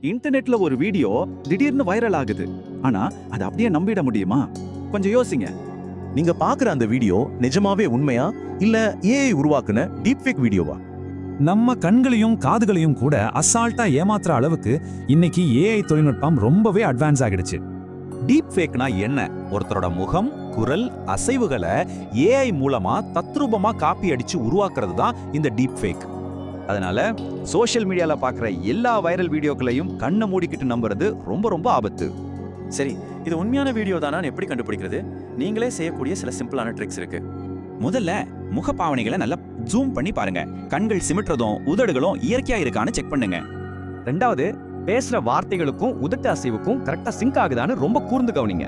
இன்டர்நெட்ல ஒரு வீடியோ திடீர்னு வைரல் ஆகுது. ஆனா அது அப்படியே நம்பிட முடியுமா? கொஞ்சம் யோசிங்க. நீங்க பாக்குற அந்த வீடியோ நிஜமாவே உண்மையா இல்ல ஏஐ உருவாக்குன டீப்ஃபேக் வீடியோவா? நம்ம கண்களையும் காதுகளையும் கூட அசால்ட்டா ஏமாத்துற அளவுக்கு இன்னைக்கு ஏஐ தொழில்நுட்பம் ரொம்பவே அட்வான்ஸ் ஆகிடுச்சு. டீப் ஃபேக்னா என்ன? ஒருத்தரோட முகம், குரல், அசைவுகளை ஏஐ மூலமா தத்ரூபமா காப்பி அடிச்சு உருவாக்குறது தான் இந்த டீப் ஃபேக். அதனால சோஷியல் மீடியால பார்க்குற எல்லா வைரல் வீடியோக்களையும் கண்ணை மூடிக்கிட்டு நம்புறது ரொம்ப ரொம்ப ஆபத்து. சரி, இது உண்மையான வீடியோ தானான்னு எப்படி கண்டுபிடிக்கிறது? நீங்களே செய்யக்கூடிய சில சிம்பிளான ட்ரிக்ஸ் இருக்கு. முதல்ல முகப்பாவனைகளை நல்லா ஜூம் பண்ணி பாருங்க. கண்கள் சிமிட்டுறதும் உதடுகளும் இயற்கையா இருக்கான்னு செக் பண்ணுங்க. ரெண்டாவது, பேசுற வார்த்தைகளுக்கும் உதட்டு அசைவுக்கும் கரெக்டா சிங்க் ஆகுதான்னு ரொம்ப கூர்ந்து கவனிங்க.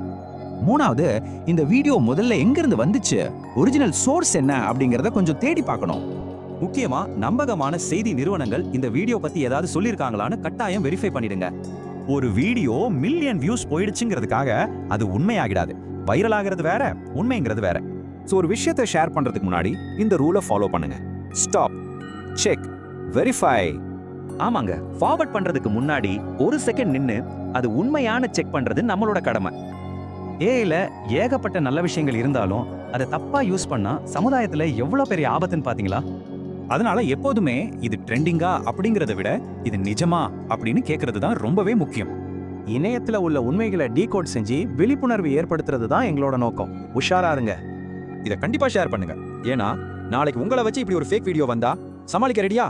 மூணாவது, இந்த வீடியோ முதல்ல எங்கிருந்து வந்துச்சு, ஒரிஜினல் சோர்ஸ் என்ன அப்படிங்கறத கொஞ்சம் தேடி பார்க்கணும். முக்கியமா நம்பகமான செய்தி நிறுவனங்கள் இந்த வீடியோ பத்தி ஏதாவது சொல்லிருக்காங்களான்னு கட்டாயம் வெரிஃபை பண்ணிடுங்க. ஒரு வீடியோ மில்லியன் வியூஸ் போயிடுச்சுங்கிறதுக்காக அது உண்மையாகிடாது. வைரல் ஆகிறது வேற, உண்மைங்கிறது வேற. ஸோ ஒரு விஷயத்தை ஷேர் பண்றதுக்கு முன்னாடி இந்த ரூலை ஃபாலோ பண்ணுங்க. Stop, check, verify. ஆமாங்க, ஃபார்வர்ட் பண்றதுக்கு முன்னாடி ஒரு செகண்ட் நின்னு அது உண்மையான செக் பண்றது நம்மளோட கடமை. ஏஐல ஏகப்பட்ட நல்ல விஷயங்கள் இருந்தாலும் அதை தப்பா யூஸ் பண்ணா சமுதாயத்துல எவ்வளவு பெரிய ஆபத்துன்னு பாத்தீங்களா? அதனால எப்போதுமே இது ட்ரெண்டிங்கா அப்படிங்கறத விட இது நிஜமா அப்படின்னு கேட்கறது தான் ரொம்பவே முக்கியம். இணையத்துல உள்ள உண்மைகளை டீகோட் செஞ்சு விழிப்புணர்வு ஏற்படுத்துறது தான் எங்களோட நோக்கம். உஷாரா இருங்க. இதை கண்டிப்பா ஷேர் பண்ணுங்க. ஏன்னா நாளைக்கு உங்களை வச்சு இப்படி ஒரு ஃபேக் வீடியோ வந்தா சமாளிக்க ரெடியா?